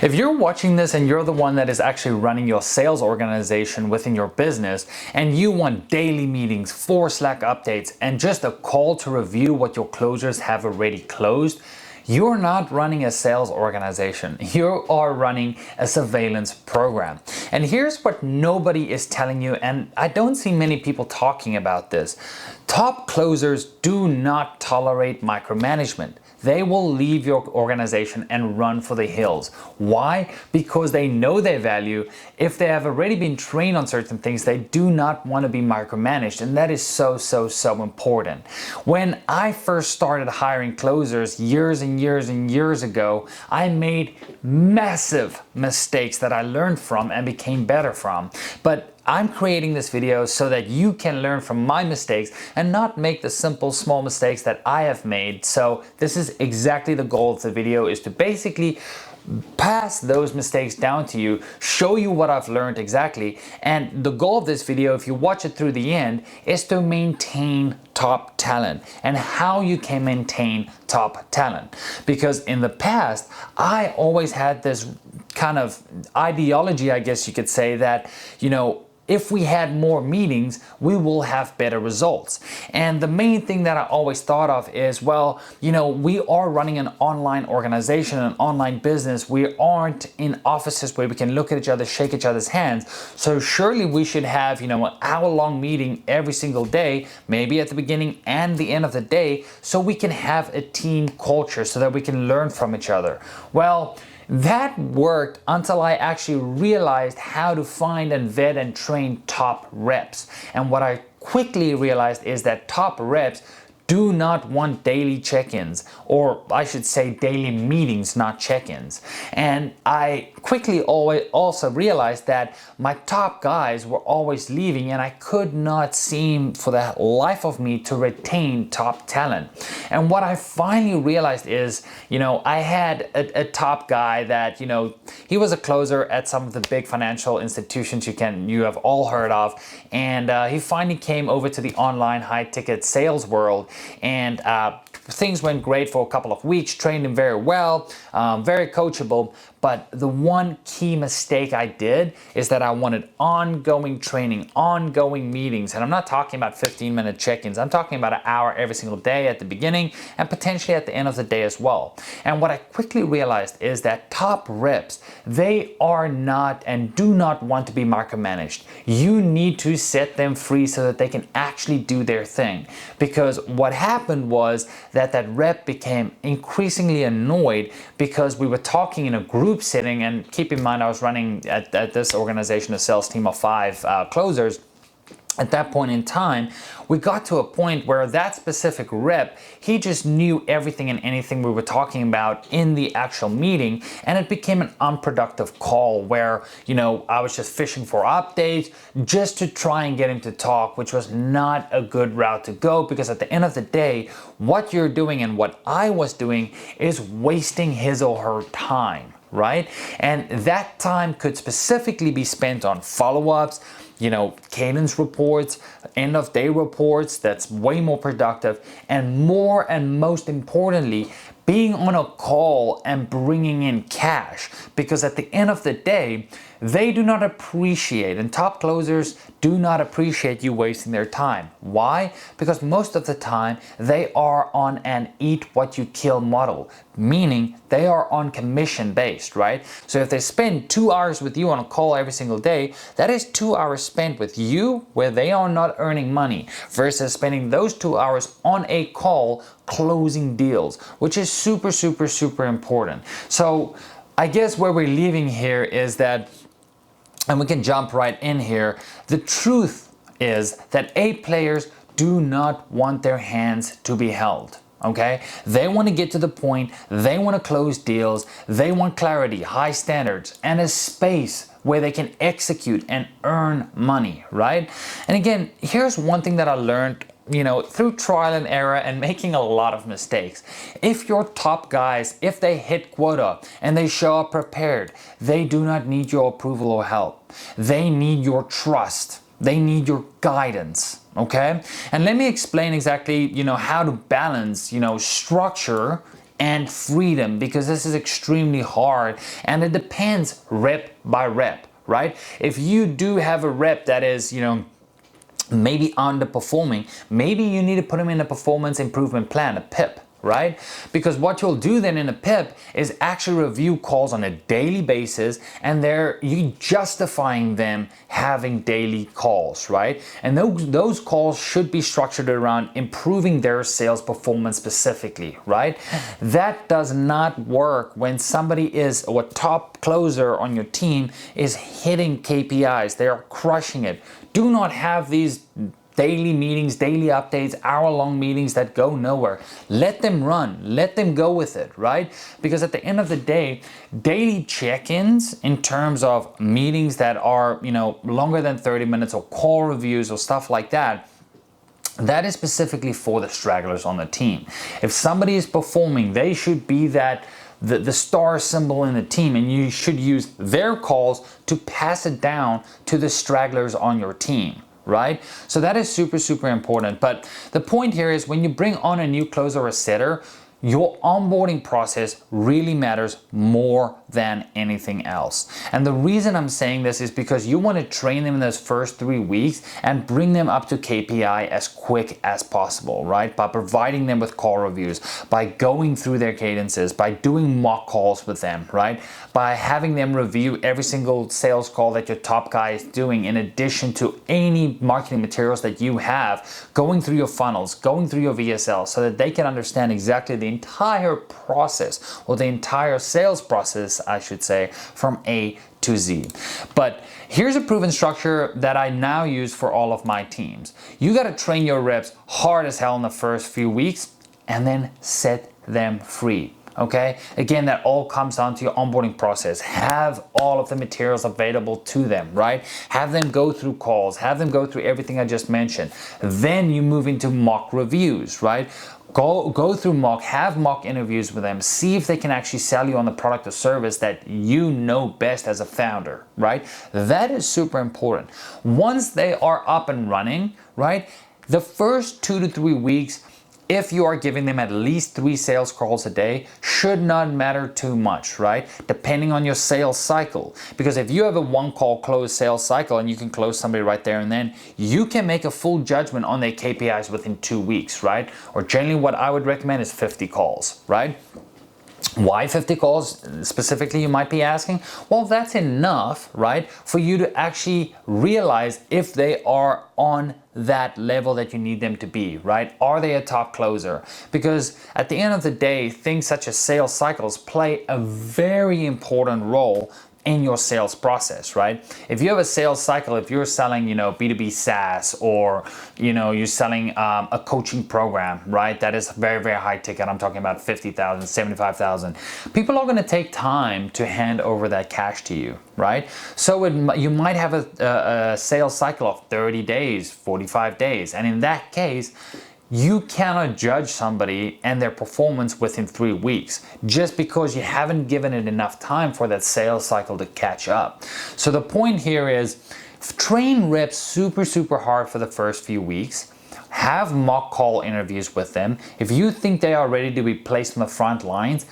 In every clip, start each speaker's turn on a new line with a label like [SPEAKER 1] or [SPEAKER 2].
[SPEAKER 1] If you're watching this and you're the one that is actually running your sales organization within your business and you want daily meetings, 4 Slack updates, and just a call to review what your closers have already closed, you're not running a sales organization. You are running a surveillance program. And here's what nobody is telling you, and I don't see many people talking about this. Top closers do not tolerate micromanagement. They will leave your organization and run for the hills. Why? Because they know their value. If they have already been trained on certain things, they do not want to be micromanaged. And that is so important. When I first started hiring closers years and years ago, I made massive mistakes that I learned from and became better from. But I'm creating this video so that you can learn from my mistakes and not make the simple small mistakes that I have made. So this is exactly the goal of the video, is to basically pass those mistakes down to you, show you what I've learned exactly. And the goal of this video, if you watch it through the end, is to maintain top talent and how you can maintain top talent. Because in the past, I always had this kind of ideology, I guess you could say, that, if we had more meetings, we will have better results. And the main thing that I always thought of is, we are running an online organization, an online business. We aren't in offices where we can look at each other, shake each other's hands. So surely we should have, an hour-long meeting every single day, maybe at the beginning and the end of the day, so we can have a team culture so that we can learn from each other. Well, that worked until I actually realized how to find and vet and train top reps. And what I quickly realized is that top reps do not want daily check-ins, or I should say daily meetings, not check-ins. And I quickly also realized that my top guys were always leaving and I could not seem for the life of me to retain top talent. And what I finally realized is, I had a top guy that, he was a closer at some of the big financial institutions you have all heard of. And he finally came over to the online high-ticket sales world. And things went great for a couple of weeks, trained him very well, very coachable. But the one key mistake I did is that I wanted ongoing training, ongoing meetings. And I'm not talking about 15-minute check-ins. I'm talking about an hour every single day at the beginning and potentially at the end of the day as well. And what I quickly realized is that top reps, they are not and do not want to be micromanaged. You need to set them free so that they can actually do their thing. Because what happened was that rep became increasingly annoyed because we were talking in a group setting, and keep in mind I was running at this organization a sales team of 5 closers. At that point in time, we got to a point where that specific rep, he just knew everything and anything we were talking about in the actual meeting, and it became an unproductive call where, I was just fishing for updates just to try and get him to talk, which was not a good route to go, because at the end of the day, what you're doing and what I was doing is wasting his or her time, right? And that time could specifically be spent on follow-ups, cadence reports, end of day reports. That's way more productive, and more and most importantly, being on a call and bringing in cash. Because at the end of the day, they do not appreciate, and top closers do not appreciate you wasting their time. Why? Because most of the time they are on an eat what you kill model, meaning they are on commission based, right? So if they spend 2 hours with you on a call every single day, that is 2 hours spent with you where they are not earning money, versus spending those 2 hours on a call closing deals, which is super important. So I guess where we're leaving here is that, and we can jump right in here, the truth is that A players do not want their hands to be held. Okay? They want to get to the point, they want to close deals, they want clarity, high standards, and a space where they can execute and earn money, right? And again, here's one thing that I learned through trial and error and making a lot of mistakes. If your top guys, if they hit quota and they show up prepared, they do not need your approval or help. They need your trust. They need your guidance, okay? And let me explain exactly, how to balance, structure and freedom, because this is extremely hard and it depends rep by rep, right? If you do have a rep that is, maybe underperforming, maybe you need to put them in a performance improvement plan, a PIP, right? Because what you'll do then in a PIP is actually review calls on a daily basis, and you justifying them having daily calls, right? And those calls should be structured around improving their sales performance specifically, right? That does not work when somebody is, or a top closer on your team is hitting KPIs, they are crushing it. Do not have these daily meetings, daily updates, hour-long meetings that go nowhere. Let them run, let them go with it, right? Because at the end of the day, daily check-ins in terms of meetings that are, longer than 30 minutes, or call reviews or stuff like that, that is specifically for the stragglers on the team. If somebody is performing, they should be the star symbol in the team, and you should use their calls to pass it down to the stragglers on your team, right? So that is super, super important. But the point here is when you bring on a new closer or setter, your onboarding process really matters more than anything else. And the reason I'm saying this is because you want to train them in those first 3 weeks and bring them up to KPI as quick as possible, right? By providing them with call reviews, by going through their cadences, by doing mock calls with them, right? By having them review every single sales call that your top guy is doing, in addition to any marketing materials that you have, going through your funnels, going through your VSL, so that they can understand exactly the entire process, or the entire sales process, I should say, from A to Z. But here's a proven structure that I now use for all of my teams. You got to train your reps hard as hell in the first few weeks and then set them free. Okay, again, that all comes down to your onboarding process. Have all of the materials available to them, right? Have them go through calls, have them go through everything I just mentioned. Then you move into mock reviews, right? Go through have mock interviews with them. See if they can actually sell you on the product or service that you know best as a founder, right? That is super important. Once they are up and running, right? The first 2 to 3 weeks, if you are giving them at least 3 sales calls a day, should not matter too much, right? Depending on your sales cycle. Because if you have a 1 call close sales cycle and you can close somebody right there and then, you can make a full judgment on their KPIs within 2 weeks, right? Or generally what I would recommend is 50 calls, right? Why 50 calls specifically, you might be asking? Well, that's enough, right, for you to actually realize if they are on that level that you need them to be, right? Are they a top closer? Because at the end of the day, things such as sales cycles play a very important role in your sales process, right? If you have a sales cycle, if you're selling, B2B SaaS, or, you're selling a coaching program, right? That is very, very high ticket. I'm talking about 50,000, 75,000. People are going to take time to hand over that cash to you, right? So you might have a sales cycle of 30 days, 45 days. And in that case, you cannot judge somebody and their performance within 3 weeks just because you haven't given it enough time for that sales cycle to catch up. So the point here is train reps super, super hard for the first few weeks. Have mock call interviews with them. If you think they are ready to be placed on the front lines,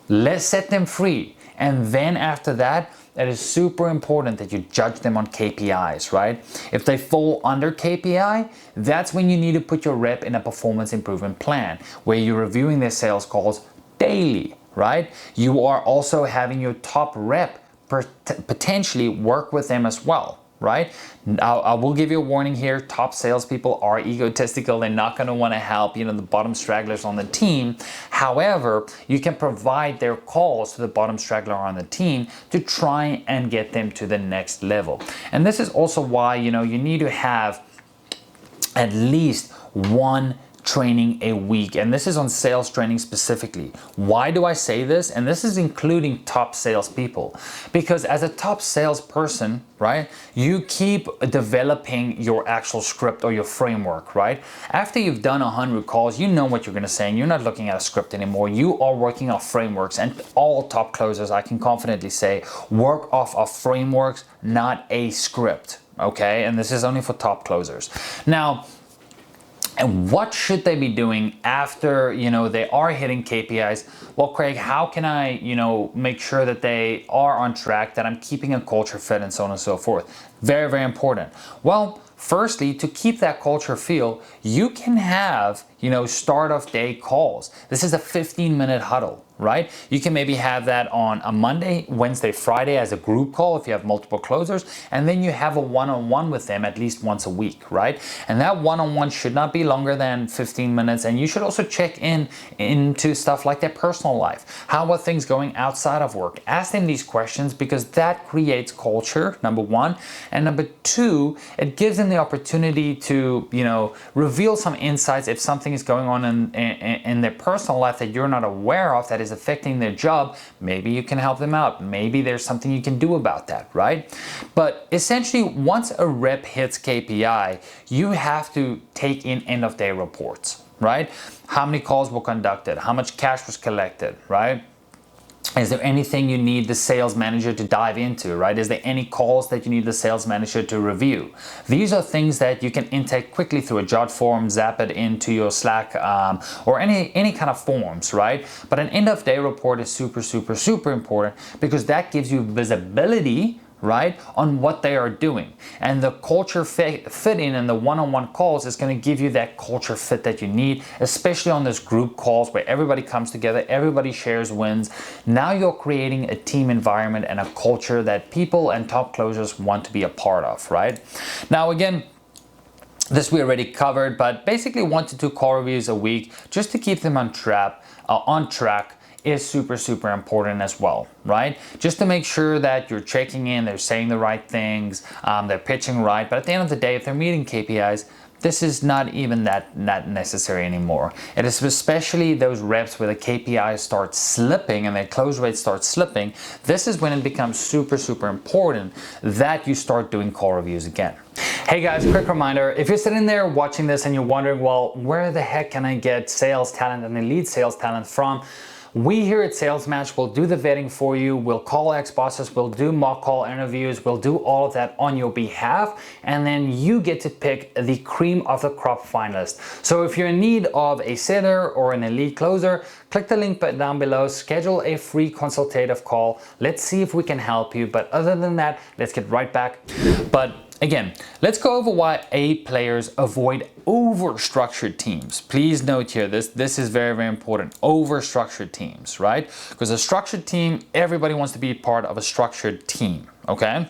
[SPEAKER 1] let's set them free. And then after that, it is super important that you judge them on KPIs, right? If they fall under KPI, that's when you need to put your rep in a performance improvement plan where you're reviewing their sales calls daily, right? You are also having your top rep potentially work with them as well, right? I will give you a warning here. Top salespeople are egotistical. They're not going to want to help, the bottom stragglers on the team. However, you can provide their calls to the bottom straggler on the team to try and get them to the next level. And this is also why, you need to have at least 1 training a week, and this is on sales training specifically. Why do I say this? And this is including top salespeople, because as a top salesperson, right, you keep developing your actual script or your framework, right? After you've done 100 calls, you know what you're going to say, and you're not looking at a script anymore. You are working off frameworks, and all top closers, I can confidently say, work off of frameworks, not a script, okay? And this is only for top closers. Now, And what should they be doing after, they are hitting KPIs? Well, Craig, how can I, make sure that they are on track, that I'm keeping a culture fit and so on and so forth? Very, very important. Well, firstly, to keep that culture feel, you can have, start of day calls. This is a 15-minute huddle, right? You can maybe have that on a Monday, Wednesday, Friday as a group call if you have multiple closers, and then you have a one-on-one with them at least once a week, right? And that one-on-one should not be longer than 15 minutes, and you should also check into stuff like their personal life. How are things going outside of work? Ask them these questions because that creates culture, number one, and number two, it gives them the opportunity to, reveal some insights if something is going on in their personal life that you're not aware of that is affecting their job. Maybe you can help them out. Maybe there's something you can do about that, right? But essentially, once a rep hits KPI, you have to take in end of day reports, right? How many calls were conducted? How much cash was collected, right? Is there anything you need the sales manager to dive into, right? Is there any calls that you need the sales manager to review? These are things that you can intake quickly through a Jot form, zap it into your Slack, or any kind of forms, right? But an end of day report is super, super, super important because that gives you visibility, right, on what they are doing. And the culture fitting and the one-on-one calls is going to give you that culture fit that you need, especially on those group calls where everybody comes together, everybody shares wins. Now you're creating a team environment and a culture that people and top closers want to be a part of, right? Now, again, this we already covered, but basically 1 to 2 call reviews a week just to keep them on track is super, super important as well, right? Just to make sure that you're checking in, they're saying the right things, they're pitching right. But at the end of the day, if they're meeting KPIs, this is not even that necessary anymore. It is especially those reps where the KPIs start slipping and their close rate starts slipping. This is when it becomes super, super important that you start doing call reviews again. Hey guys, quick reminder, if you're sitting there watching this and you're wondering, well, where the heck can I get sales talent and elite sales talent from? We here at Sales Match will do the vetting for you. We'll call ex-bosses, we'll do mock call interviews, we'll do all of that on your behalf, and then you get to pick the cream of the crop finalist. So if you're in need of a seller or an elite closer, click the link down below, schedule a free consultative call. Let's see if we can help you. But other than that, let's get right back. But again, let's go over why A players avoid over-structured teams. Please note here, this is very, very important. Over-structured teams, right? Because a structured team, everybody wants to be part of a structured team, okay?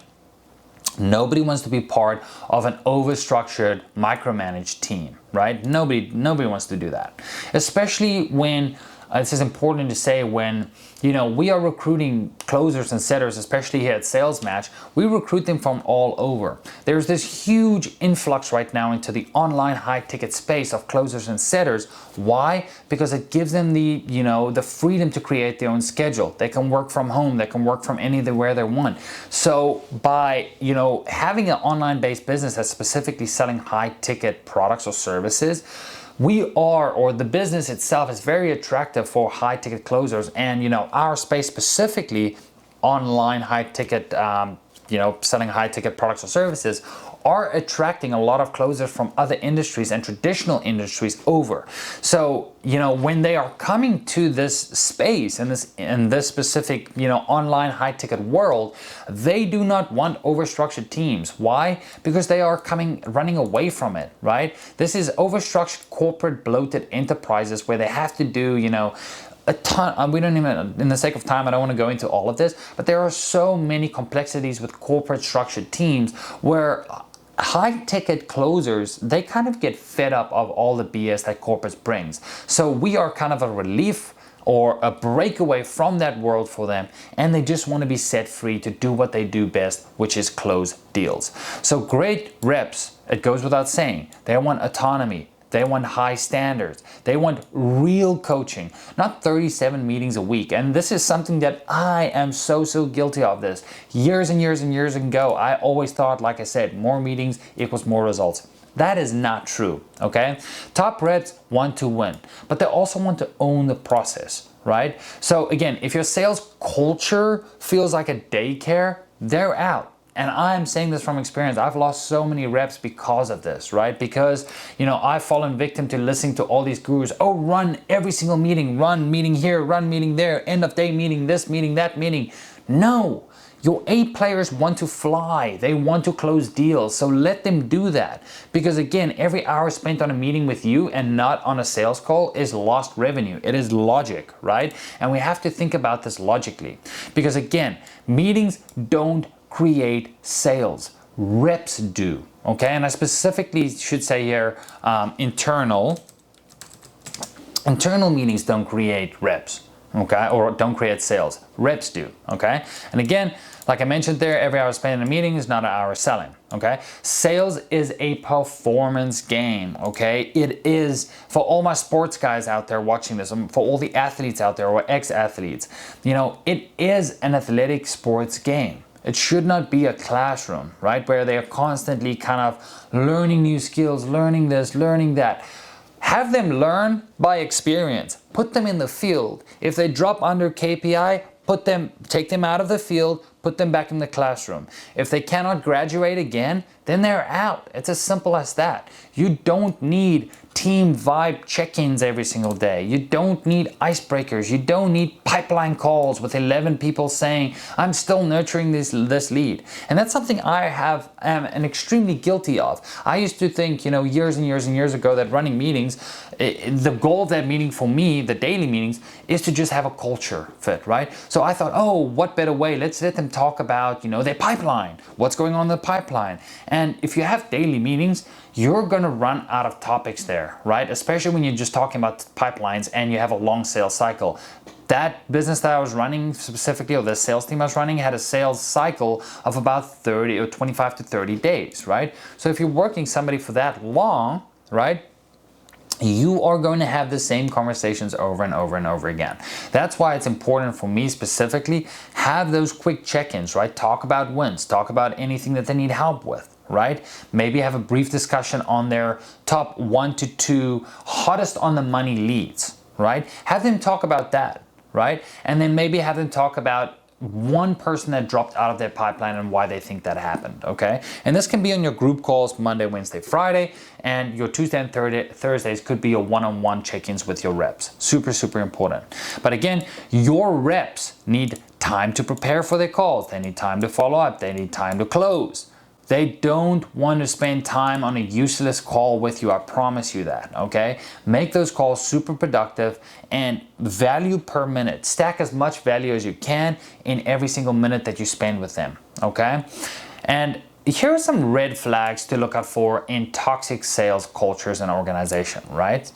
[SPEAKER 1] Nobody wants to be part of an over-structured, micromanaged team, right? Nobody wants to do that. Especially when, this is important to say, when we are recruiting closers and setters, especially here at Sales Match, we recruit them from all over. There's this huge influx right now into the online high ticket space of closers and setters. Why? Because it gives them the, the freedom to create their own schedule. They can work from home, they can work from anywhere they want. So by, having an online based business that's specifically selling high ticket products or services, the business itself is very attractive for high ticket closers, and our space specifically, online high ticket, selling high ticket products or services, are attracting a lot of closers from other industries and traditional industries over. So, when they are coming to this space and this specific, online high ticket world, they do not want overstructured teams. Why? Because they are running away from it, right? This is overstructured corporate bloated enterprises where they have to do, a ton. We don't even, in the sake of time, I don't want to go into all of this, but there are so many complexities with corporate structured teams where high ticket closers, they kind of get fed up of all the BS that corporates brings. So we are kind of a relief or a breakaway from that world for them, and they just want to be set free to do what they do best, which is close deals. So great reps, it goes without saying, they want autonomy. They want high standards. They want real coaching, not 37 meetings a week. And this is something that I am so guilty of this. Years and years and years ago, I always thought, like I said, more meetings equals more results. That is not true, okay? Top reps want to win, but they also want to own the process, right? So again, if your sales culture feels like a daycare, they're out. And I'm saying this from experience. I've lost so many reps because of this, right? Because, I've fallen victim to listening to all these gurus. Oh, run every single meeting, run meeting here, run meeting there, end of day meeting, this meeting, that meeting. No. Your A players want to fly. They want to close deals. So let them do that. Because again, every hour spent on a meeting with you and not on a sales call is lost revenue. It is logic, right? And we have to think about this logically. Because again, meetings don't create sales. Reps do. Okay, and I specifically should say here, internal meetings don't create reps. Okay, or don't create sales. Reps do. Okay, and again, like I mentioned there, every hour spent in a meeting is not an hour selling. Okay, sales is a performance game. Okay, it is for all my sports guys out there watching this, for all the athletes out there or ex-athletes. It is an athletic sports game. It should not be a classroom, right, where they are constantly kind of learning new skills, learning this, learning that. Have them learn by experience. Put them in the field. If they drop under KPI, take them out of the field, put them back in the classroom. If they cannot graduate again, then they're out. It's as simple as that. You don't need team vibe check-ins every single day. You don't need icebreakers. You don't need pipeline calls with 11 people saying, I'm still nurturing this lead. And that's something I am extremely guilty of. I used to think, years and years and years ago that running meetings, the goal of that meeting for me, the daily meetings, is to just have a culture fit, right? So I thought, oh, what better way? Let's let them talk about, their pipeline, what's going on in the pipeline. And if you have daily meetings, you're going to run out of topics there, right? Especially when you're just talking about pipelines and you have a long sales cycle. That business that I was running specifically, or the sales team I was running, had a sales cycle of about 30 or 25 to 30 days, right? So if you're working somebody for that long, right, you are going to have the same conversations over and over and over again. That's why it's important for me specifically, have those quick check-ins, right? Talk about wins, talk about anything that they need help with, right? Maybe have a brief discussion on their top 1 to 2 hottest on the money leads, right? Have them talk about that, right? And then maybe have them talk about one person that dropped out of their pipeline and why they think that happened, okay? And this can be on your group calls Monday, Wednesday, Friday, and your Tuesday and Thursdays could be your one-on-one check-ins with your reps. Super, super important. But again, your reps need time to prepare for their calls. They need time to follow up. They need time to close. They don't want to spend time on a useless call with you. I promise you that, okay? Make those calls super productive and value per minute. Stack as much value as you can in every single minute that you spend with them, okay? And here are some red flags to look out for in toxic sales cultures and organization, right?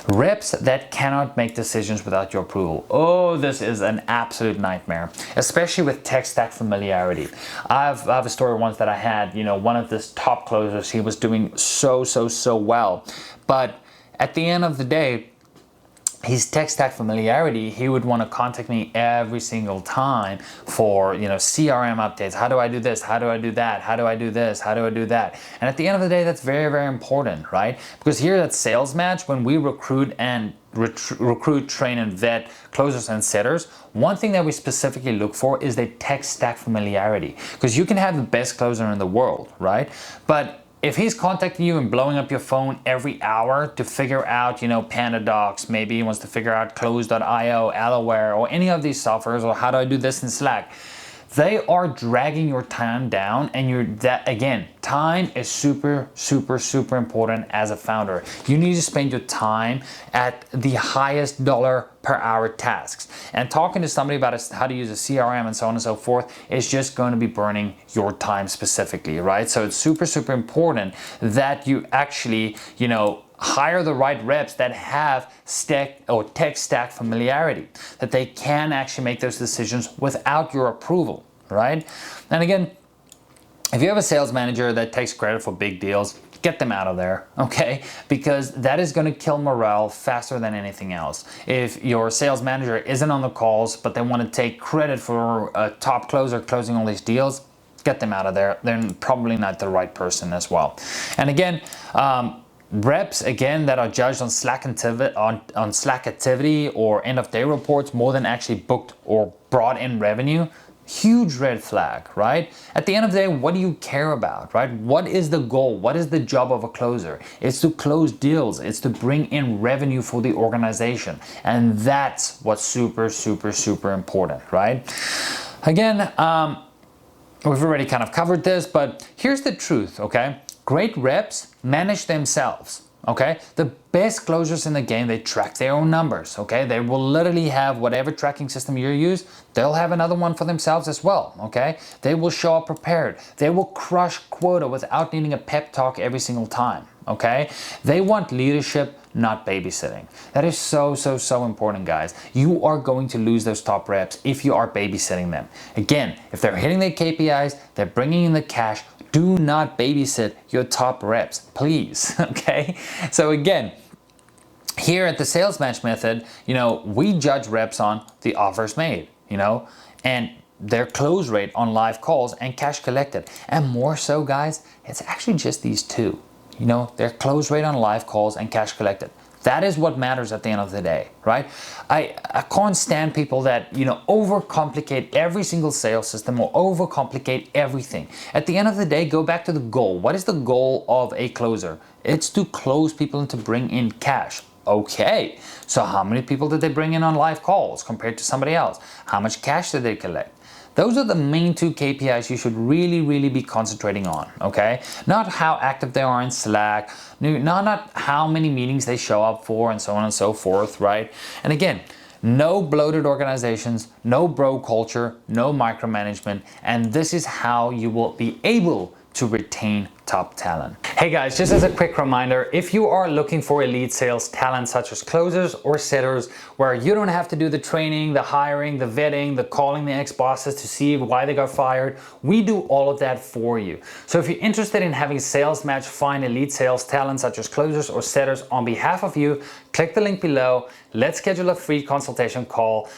[SPEAKER 1] Reps that cannot make decisions without your approval. Oh, this is an absolute nightmare, especially with tech stack familiarity. I have a story once that I had, one of this top closers, he was doing so well. But at the end of the day, his tech stack familiarity, he would want to contact me every single time for, CRM updates. How do I do this? How do I do that? How do I do this? How do I do that? And at the end of the day, that's very, very important, right? Because here at Sales Match, when we recruit, train, and vet closers and setters, one thing that we specifically look for is the tech stack familiarity. Because you can have the best closer in the world, right? But if he's contacting you and blowing up your phone every hour to figure out, PandaDocs, maybe he wants to figure out Close.io, Alaware, or any of these softwares, or how do I do this in Slack, they are dragging your time down, and time is super, super, super important as a founder. You need to spend your time at the highest dollar per hour tasks. And talking to somebody about how to use a CRM and so on and so forth is just going to be burning your time specifically, right? So it's super, super important that you actually, hire the right reps that have tech stack familiarity, that they can actually make those decisions without your approval, right? And again, if you have a sales manager that takes credit for big deals, get them out of there, okay? Because that is going to kill morale faster than anything else. If your sales manager isn't on the calls, but they want to take credit for a top closer closing all these deals, get them out of there. They're probably not the right person as well. And again, reps that are judged on Slack activity or end of day reports more than actually booked or brought in revenue, Huge red flag, right? At the end of the day, what do you care about, right? What is the goal? What is the job of a closer? It's to close deals. It's to bring in revenue for the organization. And that's what's super, super, super important, right? Again, we've already kind of covered this, but here's the truth, okay? Great reps manage themselves. Okay, the best closers in the game, they track their own numbers. Okay, they will literally have whatever tracking system you use, they'll have another one for themselves as well. Okay, they will show up prepared. They will crush quota without needing a pep talk every single time. Okay, they want leadership, not babysitting. That is so, so, so important, guys. You are going to lose those top reps if you are babysitting them. Again, if they're hitting their KPIs, they're bringing in the cash, do not babysit your top reps, please, okay? So again, here at the Sales Match Method, we judge reps on the offers made, and their close rate on live calls and cash collected. And more so, guys, it's actually just these two, their close rate on live calls and cash collected. That is what matters at the end of the day, right? I can't stand people that, overcomplicate every single sales system or overcomplicate everything. At the end of the day, go back to the goal. What is the goal of a closer? It's to close people and to bring in cash. Okay, so how many people did they bring in on live calls compared to somebody else? How much cash did they collect? Those are the main two KPIs you should really, really be concentrating on, okay? Not how active they are in Slack, not how many meetings they show up for, and so on and so forth, right? And again, no bloated organizations, no bro culture, no micromanagement, and this is how you will be able to retain top talent. Hey guys, just as a quick reminder, if you are looking for elite sales talent such as closers or setters, where you don't have to do the training, the hiring, the vetting, the calling the ex-bosses to see why they got fired, we do all of that for you. So if you're interested in having Sales Match find elite sales talent such as closers or setters on behalf of you, click the link below. Let's schedule a free consultation call.